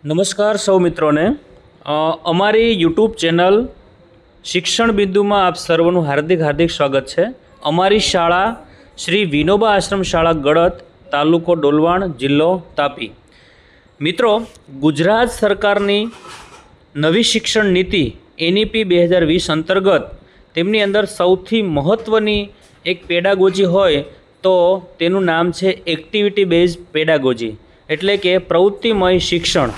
નમસ્કાર સૌ મિત્રોને અમારી યુટ્યુબ ચેનલ શિક્ષણ બિંદુમાં આપ સર્વનું હાર્દિક સ્વાગત છે। અમારી શાળા શ્રી વિનોબા આશ્રમ શાળા ગળત, તાલુકો ડોલવાણ, જિલ્લો તાપી। મિત્રો, ગુજરાત સરકારની નવી શિક્ષણ નીતિ NEP 2020 અંતર્ગત તેમની અંદર સૌથી મહત્ત્વની એક પેડાગોજી હોય તો તેનું નામ છે એક્ટિવિટી બેઝ પેડાગોજી, એટલે કે પ્રવૃત્તિમય શિક્ષણ।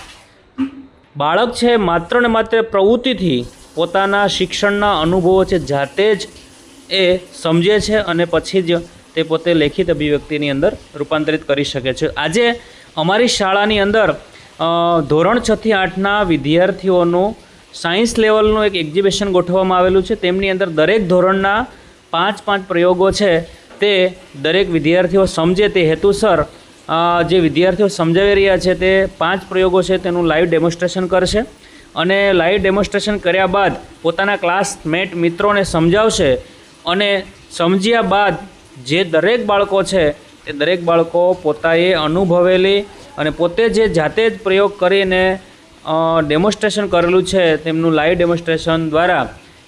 બાળક છે માત્ર ને માત્ર પ્રવૃત્તિથી પોતાના શિક્ષણના અનુભવો છે જાતે જ એ સમજે છે અને પછી જ તે પોતે લેખિત અભિવ્યક્તિની અંદર રૂપાંતરિત કરી શકે છે। આજે અમારી શાળાની અંદર ધોરણ 6 થી 8ના વિદ્યાર્થીઓનું સાયન્સ લેવલનું એક એક્ઝિબિશન ગોઠવવામાં આવેલું છે। તેમની અંદર દરેક ધોરણના 5 પ્રયોગો છે તે દરેક વિદ્યાર્થીઓ સમજે તે હેતુસર જે વિદ્યાર્થીઓ સમજાવી રહ્યા છે તે 5 પ્રયોગો છે તેનું લાઈવ ડેમોન્સ્ટ્રેશન કરશે અને લાઈવ ડેમોન્સ્ટ્રેશન કર્યા બાદ પોતાના ક્લાસમેટ મિત્રોને સમજાવશે અને સમજ્યા બાદ જે દરેક બાળકો છે તે દરેક બાળકો પોતાએ અનુભવેલી અને પોતે જે જાતે જ પ્રયોગ કરીને ડેમોન્સ્ટ્રેશન કરેલું છે તેમનું લાઈવ ડેમોન્સ્ટ્રેશન દ્વારા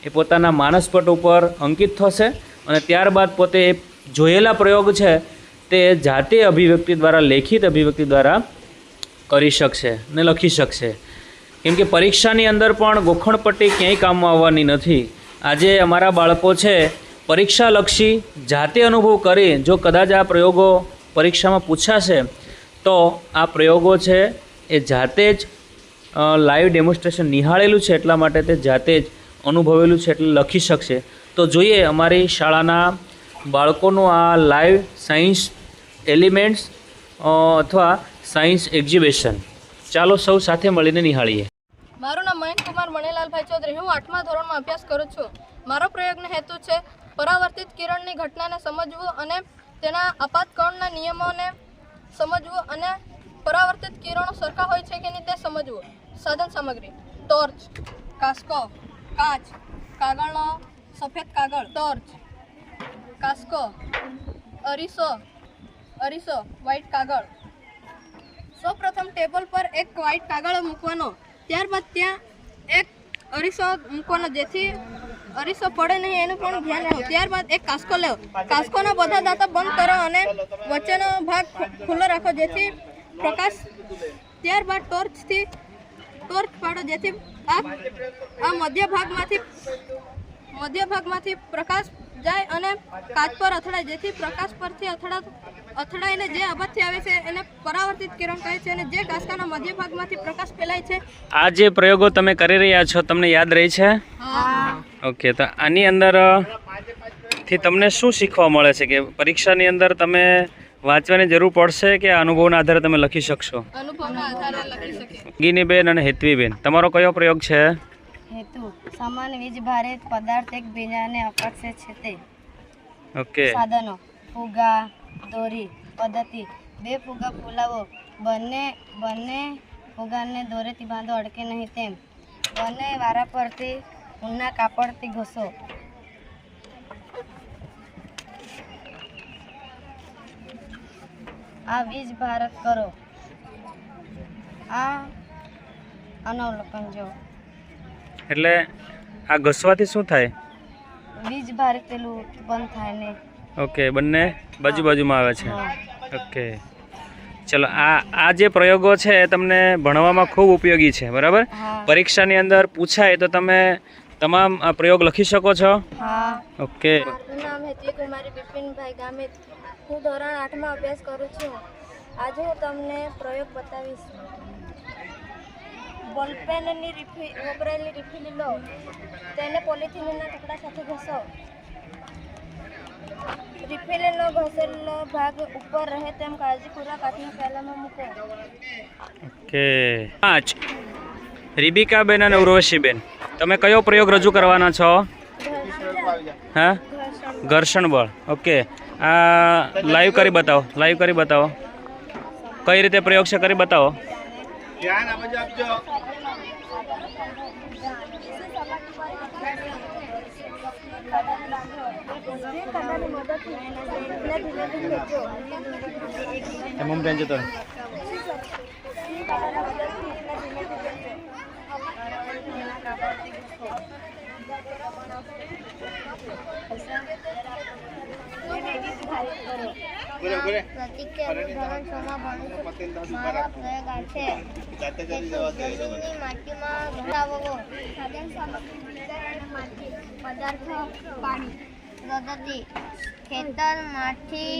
એ પોતાના માનસપટ ઉપર અંકિત થશે અને ત્યારબાદ પોતે એ જોયેલા પ્રયોગ છે તે જાતે અભિવ્યક્તિ દ્વારા, લેખિત અભિવ્યક્તિ દ્વારા કરી શકશે ને લખી શકશે। કેમ કે પરીક્ષાની અંદર પણ ગોખણપટ્ટી ક્યાંય કામમાં આવવાની નથી। આજે અમારા બાળકો છે પરીક્ષાલક્ષી જાતે અનુભવ કરી જો કદાચ આ પ્રયોગો પરીક્ષામાં પૂછાશે તો આ પ્રયોગો છે એ જાતે જ લાઈવ ડેમોન્સ્ટ્રેશન નિહાળેલું છે એટલા માટે તે જાતે જ અનુભવેલું છે એટલે લખી શકશે। તો જોઈએ અમારી શાળાના બાળકોનું આ લાઈવ સાયન્સ એલિમેન્ટ્સ અથવા સાયન્સ એક્ઝિબિશન। ચાલો સૌ સાથે મળીને નિહાળીએ। મારું નામ મહેન્દ્ર કુમાર મણિલાલભાઈ ચૌધરી, હું 8મા ધોરણમાં અભ્યાસ કરું છું। મારો પ્રયોગનો હેતુ છે પરાવર્તિત કિરણની ઘટનાને સમજવું અને તેના અપાતકણના નિયમોને સમજવું અને પરાવર્તિત કિરણો સરખા હોય છે કે નહીં તે સમજવું। સાધન સામગ્રી: ટોર્ચ, કાસ્કો, કાચ, કાગળનો સફેદ કાગળ, ટોર્ચ, કાસ્કો, અરીસો, વ્હાઇટ કાગળ। સૌપ્રથમ ટેબલ પર એક વ્હાઇટ કાગળ મૂકવાનો, ત્યારબાદ ત્યાં એક અરીસો મૂકવાનો જેથી અરીસો પડે નહીં એનું પણ ધ્યાન રાખો। ત્યારબાદ એક કાસ્કો લેવો, કાસ્કોના બધા દાંતા બંધ કરો અને વચ્ચેનો ભાગ ખુલ્લો રાખો જેથી પ્રકાશ, ત્યારબાદ ટોર્ચ પાડો જેથી આ મધ્ય ભાગમાંથી પ્રકાશ જાય અને કાચ પર અથડાય જેથી પ્રકાશ પરથી અથડાઈને જે આબાદથી આવે છે એને પરાવર્તિત કિરણ કહે છે અને જે કાચકાના મધ્ય ભાગમાંથી પ્રકાશ ફેલાય છે। આ જે પ્રયોગો તમે કરી રહ્યા છો તમને યાદ રહી છે? ઓકે, તો આની અંદર થી તમને શું શીખવા મળે છે કે પરીક્ષાની અંદર તમે વાંચવાની જરૂર પડશે કે અનુભવના આધારે તમે લખી શકશો? અનુભવના આધારે લખી શકીએ। ગીનીબેન અને હેતવીબેન, તમારો કયો પ્રયોગ છે? હેતુ: સમાન વીજ ભારિત પદાર્થ એકબીજાને આકર્ષે છે તે। ઓકે। સાધનો: ફુગા, દોરી, પદ્ધતિ: 2 ફુગા ફૂલાવો, બંને ફુગાને દોરીથી બાંધો અડકે નહીં તેમ, બંને વારા પરથી ઊનના કાપડથી ઘસો। આ વીજ ભારત કરો, આ અનવલોકન જો। એટલે આ ઘસવાથી શું થાય? વીજ ભારિત પેલું બંધ થાય ને। ઓકે, બંને બાજુમાં આવે છે। ઓકે, ચલો આ જે પ્રયોગો છે એ તમને ભણવામાં ખૂબ ઉપયોગી છે, બરાબર? પરીક્ષાની અંદર પૂછાય તો તમે તમામ આ પ્રયોગ લખી શકો છો? ઓકે। મારું નામ હેતવી કુમારી બિપિનભાઈ ગામિત, હું ધોરણ 8માં અભ્યાસ કરું છું। આજે હું તમને પ્રયોગ બતાવીશ। બોલપેનની વપરાયેલી રિફિલ લો, તેને પોલિથીનના ટુકડા સાથે ઘસો, રિફિલનો ઘસેલો ભાગ ઉપર રહે તેમ કાળજીપૂર્વક કાચના પ્યાલામાં મૂકો। ઓકે। 5 રીબિકાબેન અને ઉર્વશીબેન, તમે કયો પ્રયોગ રજૂ કરવાના છો? હા, ઘર્ષણ બળ। ઓકે, આ લાઈવ કરી બતાવો કઈ રીતે પ્રયોગ છે, કરી બતાવો। પ્રતિક ધોરણ 6 માં ભણું છું. મારો પ્રયોગ આ છે કે જમીનની માટીમાં ઘટાડવો. સાધન સામગ્રી અને માટી પદાર્થો પાણી. પદ્ધતિ ખેતરમાંથી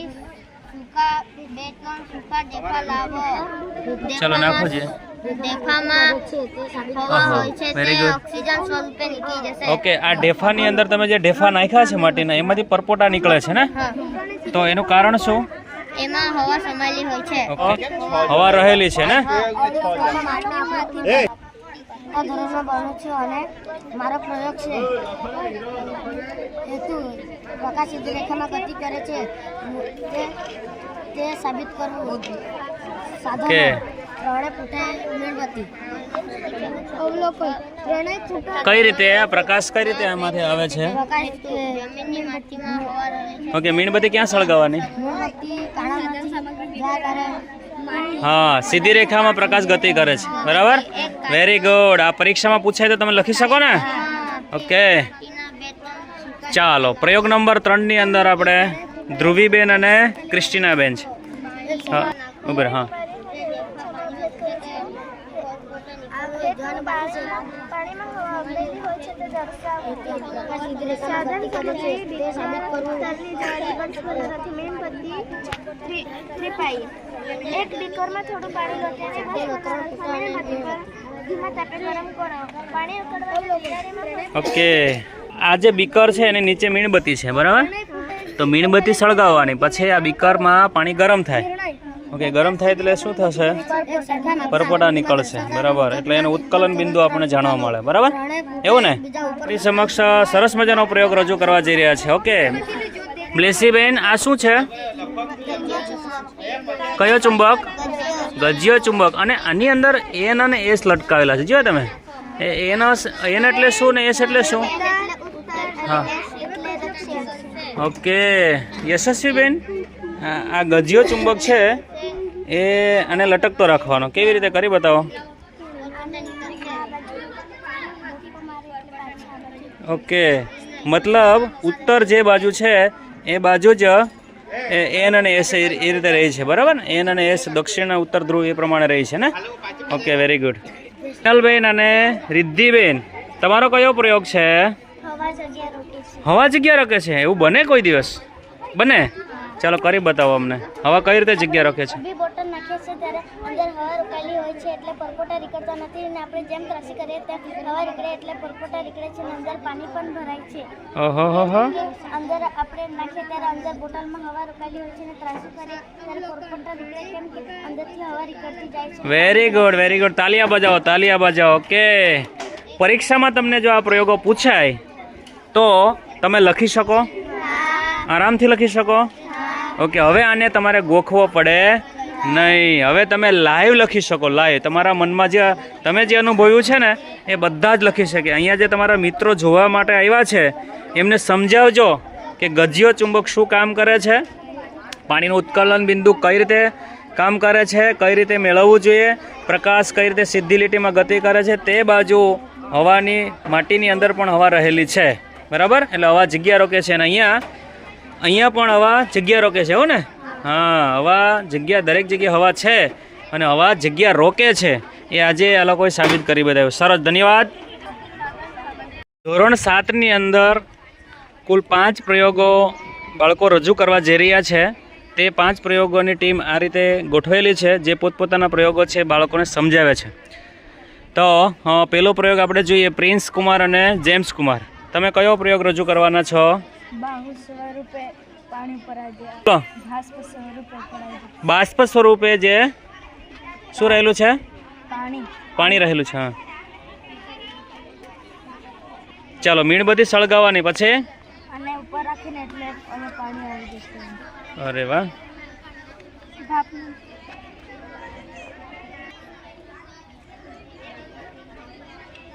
સૂકા 2-3 સૂકા ડેફા લાવો. ચલો નાખો છે. ડેફામાં હવા હોય છે તે ઓક્સિજન સ્વરૂપે નીકળી જશે. ઓકે, આ ઢેફાની અંદર તમે જે ઢેફા નાખ્યા છે માટીના એમાંથી પરપોટા નીકળે છે ને, તો એનું કારણ શું? એમાં હવા સમાયેલી હોય છે. ઓકે, હવા રહેલી છે ને. આ ધોરણમાં ભણું છું અને મારો પ્રયોગ છે હેતુ પ્રકાશ સીધી રેખામાં ગતિ કરે છે તે સાબિત કરવું. સાધનો ઓકે. ત્રણે ફૂટે મીણબત્તી. અવલોકન ત્રણેય ફૂટા કઈ રીતે આ પ્રકાશ કઈ રીતે આમાંથી આવે છે? પ્રકાશ જમીનની માટીમાં હવા રહે છે. ઓકે, મીણબત્તી ક્યાં સળગાવવાની? મીણબત્તી કાણામાંથી કરે હા, સીધી રેખામાં પ્રકાશ ગતિ કરે છે, બરાબર. Very good. આ પરીક્ષામાં પૂછાય તો તમે લખી શકો ને. ઓકે, ચાલો પ્રયોગ નંબર 3 ની અંદર આપણે ધ્રુવીબેન અને ક્રિસ્ટીનાબેન છે. હા, ઉભર. હા, પાણીમાં હવા અવલેલી હોય છે તે દર્શાવે. સાધન પદ્ધતિ તે સાબિત કરવું. મીણબત્તી ત્રિપાઈ. એક બીકરમાં થોડું પાણી લો તેને ધીમા તાપે ગરમ કરો. પાણી ઉકળવા. ઓકે. આ જે બીકર છે એની નીચે મીણબત્તી છે, બરાબર. તો મીણબત્તી સળગાવવાની, પછી આ બીકરમાં પાણી ગરમ થાય. ઓકે, ગરમ થાય એટલે શું થશે? પરપોટા નીકળશે, બરાબર. એટલે એનું ઉત્કલન બિંદુ આપણને જાણવા મળે, બરાબર. એવું ને? આપણી સમક્ષ સરસ મજાનો પ્રયોગ રજૂ કરવા જઈ રહ્યા છે. ઓકે, બ્લેસીબેન, આ શું છે? કયો ચુંબક? ગજ્ય ચુંબક. અને આની અંદર એન અને એસ લટકાવેલા છે, જોયો તમે? એન એટલે શું ને એસ એટલે શું? હા, ઓકે. યશસ્વીબેન, આ ગજ્યો ચુંબક છે એ આને લટકતો રાખવાનો. કેવી રીતે કરી બતાવો. ઓકે, મતલબ ઉત્તર જે બાજુ છે એ બાજુ જ એન અને એસ એ રીતે રહી છે, બરાબર. એન અને એસ દક્ષિણ ઉત્તર ધ્રુવ એ પ્રમાણે રહી છે ને. Okay, very good. વિઠ્ઠલબેન અને રિદ્ધિબેન, તમારો કયો પ્રયોગ છે? હવા જગ્યા રોકે છે. એવું બને કોઈ દિવસ? બને? ચાલો કરી બતાવો અમને. હવા કઈ રીતે જગ્યા રોકે છે? બી બોટલ નાખીએ છીએ ત્યારે અંદર હવા રોકાયેલી હોય છે એટલે પરપોટા નીકળતા નથી અને આપણે જેમ ત્રાસી કરીએ ત્યાં હવા નીકળે એટલે પરપોટા નીકળે છે અને અંદર પાણી પણ ભરાય છે. ઓહો હો હો. અંદર આપણે નાખીએ ત્યારે અંદર બોટલમાં હવા રોકાયેલી હોય છે અને ત્રાસી કરીએ ત્યારે પરપોટા નીકળે કેમ કે અંદરથી હવા નીકળતી જાય છે. Very good, very good. તાલિયા બજાવો, તાલિયા બજાવો. ઓકે, પરીક્ષામાં તમને જો આ પ્રયોગો પૂછાય તો તમે લખી શકો, આરામથી લખી શકો. ઓકે, હવે આને તમારે ગોખવો પડે નહીં. હવે તમે લાઈવ લખી શકો. લાઈવ તમારા મનમાં જે તમે જે અનુભવ્યું છે ને એ બધા જ લખી શકે. અહીંયા જે તમારા મિત્રો જોવા માટે આવ્યા છે એમને સમજાવજો કે ગજ્યો ચુંબક શું કામ કરે છે, પાણીનું ઉત્કલન બિંદુ કઈ રીતે કામ કરે છે, કઈ રીતે મેળવવું જોઈએ, પ્રકાશ કઈ રીતે સીધી લીટીમાં ગતિ કરે છે, તે બાજુ હવાની માટીની અંદર પણ હવા રહેલી છે, બરાબર. એટલે હવા જગ્યા રોકે છે અને અહીંયા પણ હવા જગ્યા રોકે છે, એવું ને? હા, હવા જગ્યા, દરેક જગ્યાએ હવા છે અને હવા જગ્યા રોકે છે એ આજે આ લોકોએ સાબિત કરી બતાવ્યું. સરસ, ધન્યવાદ. ધોરણ 7 ની અંદર કુલ 5 પ્રયોગો બાળકો રજૂ કરવા જઈ રહ્યા છે. તે 5 પ્રયોગોની ટીમ આ રીતે ગોઠવેલી છે જે પોતપોતાના પ્રયોગો છે બાળકોને સમજાવે છે. તો પહેલો પ્રયોગ આપણે જોઈએ. પ્રિન્સ કુમાર અને જેમ્સ કુમાર, તમે કયો પ્રયોગ રજૂ કરવાના છો? બાષ્પ સ્વરૂપે જે શું રહેલું છે? પાણી રહેલું છે. હા, ચાલો મીણબત્તી સળગાવવાની, પછી અરે વાહ.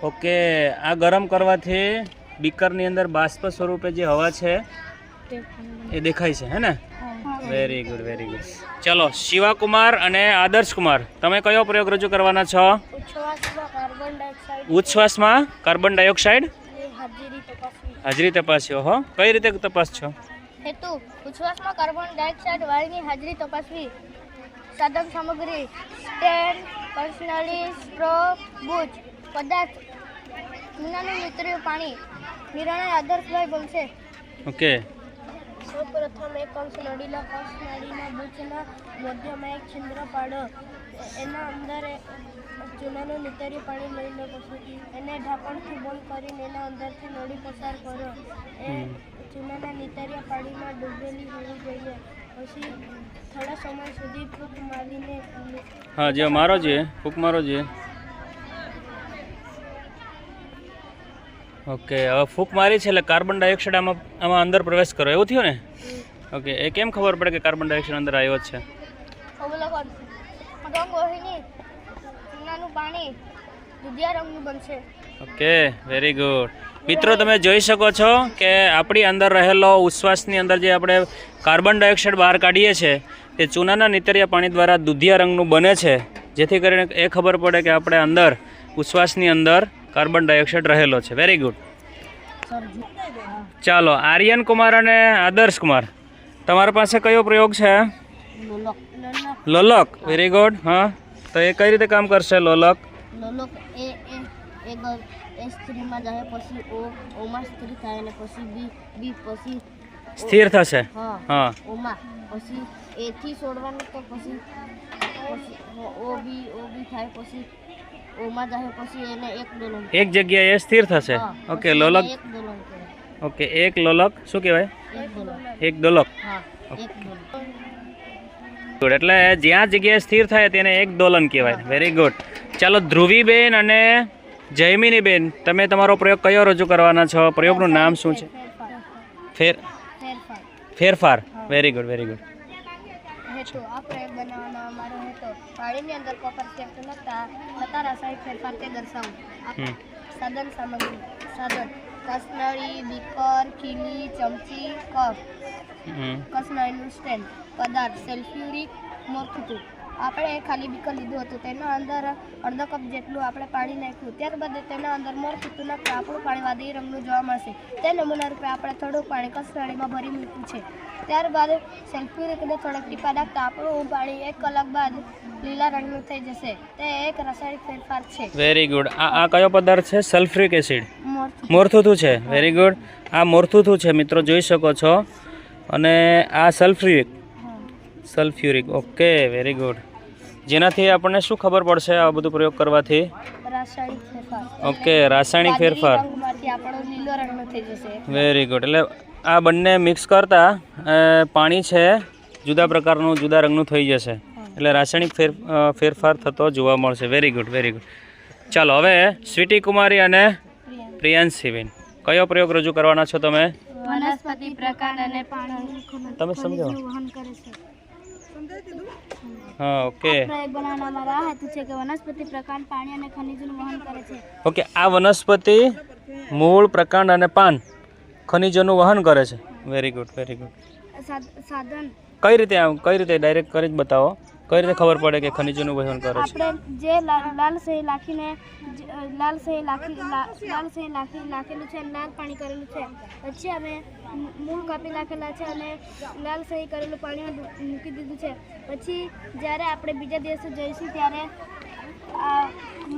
ઓકે, આ ગરમ કરવાથી બીકરની અંદર બાષ્પ સ્વરૂપે જે હવા છે એ દેખાય છે, હે ને? Very good very good. ચલો શિવા કુમાર અને આદર્શ કુમાર, તમે કયો પ્રયોગ રજૂ કરવાના છો? ઉચ્છવાસમાં કાર્બન ડાયોક્સાઇડ ઉચ્છ્વાસમાં કાર્બન ડાયોક્સાઇડ ની હાજરી તપાસવી. હાજરી તપાસ્યો હો. કઈ રીતે તપાસશો? હેતુ ઉચ્છવાસમાં કાર્બન ડાયોક્સાઇડ વાયુની હાજરી તપાસવી. સાધન સામગ્રી સ્ટેન્ડ, પર્સનલી સ્ટ્રો, બુચ. પદાર્થ ચૂનાનું મિશ્રિત પાણી. નિર્ણય આદર્શભાઈ બનશે. ઓકે. સૌપ્રથમ એક કંસ નળીના બુચના મધ્યમાં એક છિદ્ર પાડો. એના અંદર ચૂનાનું નીતર્યું પાણી લઈ લો. પછી એને ઢાંકણથી બંધ કરીને એના અંદરથી નળી પસાર કરો. એ ચૂનાના નીતર્યા પાણીમાં ડૂબેલી હોવી જોઈએ. પછી થોડા સમય સુધી ફૂંક મારીને હા જે મારો જોઈએ ફૂંક મારો જોઈએ. ઓકે હવે ફૂંક મારી છે એટલે કાર્બન ડાયોક્સાઇડ આમાં અંદર પ્રવેશ કરો એવું થયું ને? ઓકે એ કેમ ખબર પડે કે કાર્બન ડાયોક્સાઇડ અંદર આવ્યો જ છે? અવલોકન રંગોહીની ચૂનાનું પાણી દુધિયા રંગનું બનશે. Okay very good. મિત્રો તમે જોઈ શકો છો કે આપણી અંદર રહેલો ઉચ્છ્વાસની અંદર જે આપણે કાર્બન ડાયોક્સાઇડ બહાર કાઢીએ છીએ તે ચૂનાના નીતર્યા પાણી દ્વારા દુધિયા રંગનું બને છે, જેથી કરીને એ ખબર પડે કે આપણે અંદર ઉચ્છ્વાસની અંદર કાર્બન ડાયોક્સાઇડ રહેલો છે. Very good. ચાલો આર્યન કુમાર અને આદર્શ કુમાર, તમારા પાસે કયો પ્રયોગ છે? લોલક. Very good. હા તો એ કઈ રીતે કામ કરશે લોલક? લોલક એ સ્ત્રીમાં જાય, પછી ઓમાં સ્ત્રી થાય અને પછી બી પછી સ્થિર થશે. હા ઓમાં પછી એથી છોડવાનું તો પછી ઓ બી થાય, પછી ઓમાં જાય, પછી એને એક દોલન એક જગ્યાએ સ્થિર થશે. ઓકે લોલક. એક દોલન કહેવાય. ઓકે એક લોલક શું કહેવાય? એક દોલન. એક દોલક. હા એક દોલન. ગુડ. એટલે જ્યાં જગ્યાએ સ્થિર થાય તેને એક દોલન કહેવાય. Very good. ચાલો ધ્રુવીબેન અને જયમિનીબેન, તમે તમારો પ્રયોગ કયો રજૂ કરવાના છો? પ્રયોગનું નામ શું છે? ફેરફાર. Very good very good. હેતુ આ પ્રયોગ બનાવવાનો અમારો હેતુ પાણીની અંદર કોપર ફેક્ટ થતા રાસાયણિક ફેરફાર તે દર્શાવવું. સાધન સામગ્રી સાધન કસનળી, બીકર, ખીલી, ચમચી, કપ. કસનળીનું સ્ટેન્ડ. પદાર્થ સલ્ફ્યુરિક મોરખું. આપણે ખાલી બીકર લીધું હતું, તેના અંદર અડધો કપ જેટલું આપણે પાણી નાખ્યું. ત્યારબાદ તેના અંદર મોરખું નાખતા આપણું પાણી વાદળી રંગનું જોવા મળશે. તે નમૂના રૂપે આપણે થોડું પાણી કસનળીમાં ભરી મૂક્યું છે. ત્યારબાદ સલ્ફ્યુરિકને થોડાક ટીપા નાખતા આપણું પાણી 1 કલાક બાદ લીલા રંગનું થઈ જશે. તે એક રાસાયણિક ફેરફાર છે. Very good. આ કયો પદાર્થ છે? Sulphuric acid. મોરથુથું છે. Very good. આ મોરથુથું છે મિત્રો, જોઈ શકો છો. અને આ સલ્ફ્યુરિક. Okay very good. જેનાથી આપણને શું ખબર પડશે આ બધું પ્રયોગ કરવાથી? રાસાયણિક ફેરફાર. ઓકે રાસાયણિક ફેરફાર. રંગમાંથી આપણો લીલો રંગનો થઈ જશે. Very good. એટલે આ બંને મિક્સ કરતા પાણી છે જુદા પ્રકારનું જુદા રંગનું થઈ જશે, એટલે રાસાયણિક ફેરફાર થતો જોવા મળશે. Very good very good. ચાલો હવે સ્વીટી કુમારી અને પ્રિયાંશીબેન, કયો પ્રયોગ રજૂ કરવાના છો તમે? વનસ્પતિ પ્રકાંડ અને પાણી તમે સમજો. વહન કરે છે. હા ઓકે. પ્રયોગ બનાવવાનો અમારો હેતુ છે કે વનસ્પતિ પ્રકાંડ પાણી અને ખનિજોનું વહન કરે છે. ઓકે આ વનસ્પતિ મૂળ પ્રકાંડ અને પાન ખનિજોનું વહન કરે છે. Very good very good. સાધન કઈ રીતે ડાયરેક્ટ કરી જ બતાવો. કઈ રીતે ખબર પડે કે ખનિજોનું વહન કરે છે? આપણે જે લાલ સહી લાખીને લાખેલું છે, લાલ પાણી કરેલું છે, પછી અમે મૂળ કાપી નાખેલા છે અને લાલ સહી કરેલું પાણીમાં મૂકી દીધું છે. પછી જ્યારે આપણે બીજા દિવસે જઈશું ત્યારે આ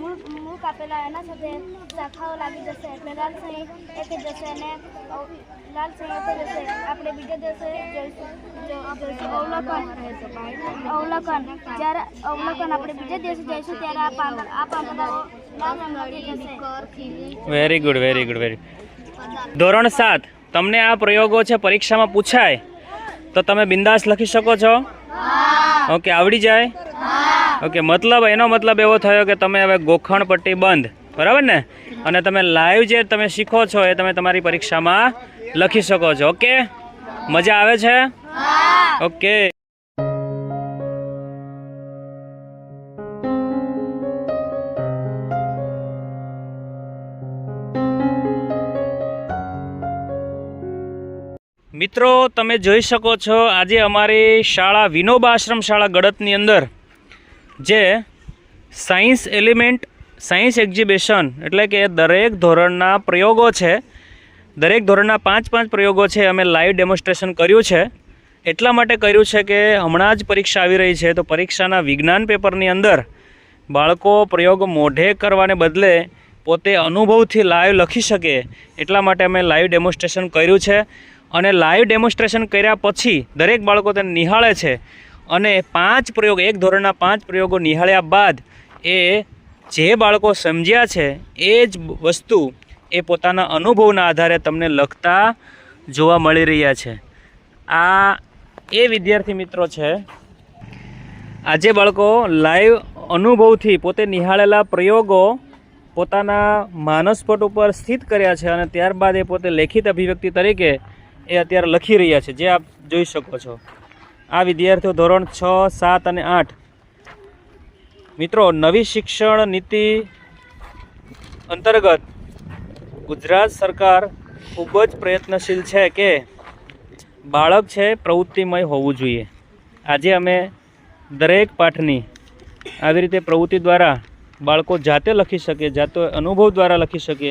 મૂળ કાપેલા એના સાથે શાખાઓ લાગી જશે, એટલે લાલ સહી એક જ જશે અને લાલ સહી એક જ જશે. આપણે બીજા દિવસે જઈશું. અવલોકન જ્યારે આપણે બીજા દિવસે જઈશું ત્યારે આ પાંદડાઓ લાલ રંગના થઈ જશે. Very good very good very. ધોરણ 7, તમને આ પ્રયોગો છે પરીક્ષામાં પૂછાય તો તમે બિંદાસ લખી શકો છો? ઓકે આવડી જાય? ઓકે મતલબ એનો મતલબ એવો થયો કે તમે હવે ગોખણ પટ્ટી બંધ, બરાબર ને? અને તમે લાઈવ જે તમે શીખો છો એ તમે તમારી પરીક્ષામાં લખી શકો છો. ઓકે મજા આવે છે? ઓકે. મિત્રો તમે જોઈ શકો છો આજે અમારી શાળા વિનોબા આશ્રમ શાળા ગળતની અંદર જે સાયન્સ એલિમેન્ટ સાયન્સ એક્ઝિબિશન એટલે કે દરેક ધોરણના પ્રયોગો છે, દરેક ધોરણના 5 પ્રયોગો છે અમે લાઈવ ડેમોન્સ્ટ્રેશન કર્યું છે. એટલા માટે કર્યું છે કે હમણાં જ પરીક્ષા આવી રહી છે, તો પરીક્ષાના વિજ્ઞાન પેપરની અંદર બાળકો પ્રયોગ મોઢે કરવાને બદલે પોતે અનુભવથી લાઈવ લખી શકે એટલા માટે અમે લાઈવ ડેમોન્સ્ટ્રેશન કર્યું છે. અને લાઈવ ડેમોન્સ્ટ્રેશન કર્યા પછી દરેક બાળકો તેને નિહાળે છે અને 5 પ્રયોગ, એક ધોરણના 5 પ્રયોગો નિહાળ્યા બાદ એ જે બાળકો સમજ્યા છે એ જ વસ્તુ એ પોતાના અનુભવના આધારે તમને લખતા જોવા મળી રહ્યા છે. આ એ વિદ્યાર્થી મિત્રો છે, આજે બાળકો લાઈવ અનુભવથી પોતે નિહાળેલા પ્રયોગો પોતાના માનસપટ ઉપર સ્થિત કર્યા છે અને ત્યારબાદ એ પોતે લેખિત અભિવ્યક્તિ તરીકે એ અત્યારે લખી રહ્યા છે, જે આપ જોઈ શકો છો. આ વિદ્યાર્થીઓ ધોરણ 6, 7 અને 8. મિત્રો, નવી શિક્ષણ નીતિ અંતર્ગત ગુજરાત સરકાર ખૂબ જ પ્રયત્નશીલ છે કે બાળક છે પ્રવૃત્તિમય હોવું જોઈએ. આજે અમે દરેક પાઠની આવી રીતે પ્રવૃત્તિ દ્વારા બાળકો જાતે લખી શકે, જાતે અનુભવ દ્વારા લખી શકે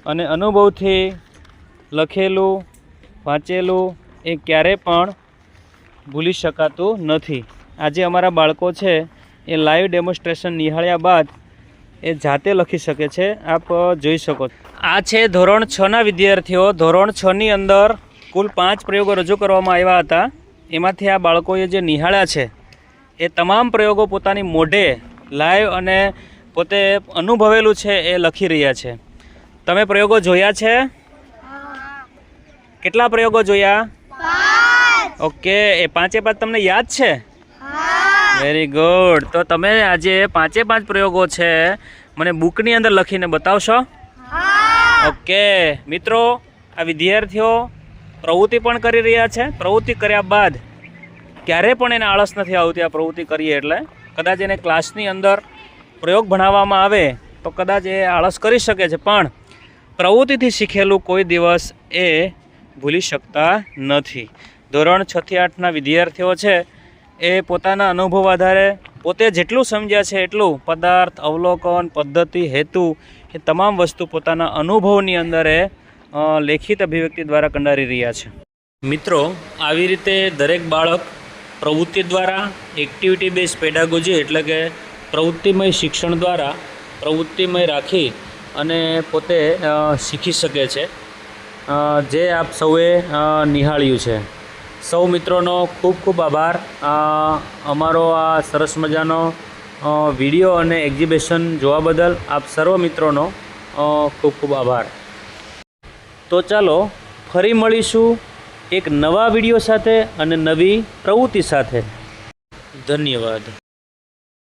અને અનુભવથી લખેલું વાંચેલું એ ક્યારેય પણ ભૂલી શકાતું નથી. આજે અમારા બાળકો છે એ લાઈવ ડેમોન્સ્ટ્રેશન નિહાળ્યા બાદ એ જાતે લખી શકે છે, આપ જોઈ શકો છો. આ છે ધોરણ 6ના વિદ્યાર્થીઓ. ધોરણ 6ની અંદર કુલ 5 પ્રયોગો રજૂ કરવામાં આવ્યા હતા. એમાંથી આ બાળકોએ જે નિહાળ્યા છે એ તમામ પ્રયોગો પોતાની મોઢે લાઈવ અને પોતે અનુભવેલું છે એ લખી રહ્યા છે. તમે પ્રયોગો જોયા છે? કેટલા પ્રયોગો જોયા? 5. ઓકે, એ 5 તમને યાદ છે? Very good. તો તમે આજે 5 પ્રયોગો છે મને બુકની અંદર લખીને બતાવશો? ઓકે મિત્રો, આ વિદ્યાર્થીઓ પ્રવૃત્તિ પણ કરી રહ્યા છે. પ્રવૃત્તિ કર્યા બાદ ક્યારેય પણ એને આળસ નથી આવતી. આ પ્રવૃત્તિ કરીએ એટલે કદાચ એને ક્લાસની અંદર પ્રયોગ ભણાવવામાં આવે તો કદાચ એ આળસ કરી શકે છે, પણ પ્રવૃત્તિથી શીખેલું કોઈ દિવસ એ ભૂલી શકતા નથી. ધોરણ 6 થી 8ના વિદ્યાર્થીઓ છે એ પોતાના અનુભવ આધારે પોતે જેટલું સમજ્યા છે એટલું પદાર્થ, અવલોકન, પદ્ધતિ, હેતુ એ તમામ વસ્તુ પોતાના અનુભવની અંદર એ લેખિત અભિવ્યક્તિ દ્વારા કંડારી રહ્યા છે. મિત્રો, આવી રીતે દરેક બાળક પ્રવૃત્તિ દ્વારા એક્ટિવિટી બેઝ પેડાગોજી એટલે કે પ્રવૃત્તિમય શિક્ષણ દ્વારા પ્રવૃત્તિમય રાખી અને પોતે શીખી શકે છે, જે આપ સૌએ નિહાળ્યું છે. સૌ મિત્રોનો ખૂબ ખૂબ આભાર. અમારો આ સરસ મજાનો વિડીયો અને એક્ઝિબિશન જોવા બદલ આપ સર્વ મિત્રોનો ખૂબ ખૂબ આભાર. તો ચાલો ફરી મળીશું એક નવા વિડીયો સાથે અને નવી પ્રવૃત્તિ સાથે. ધન્યવાદ.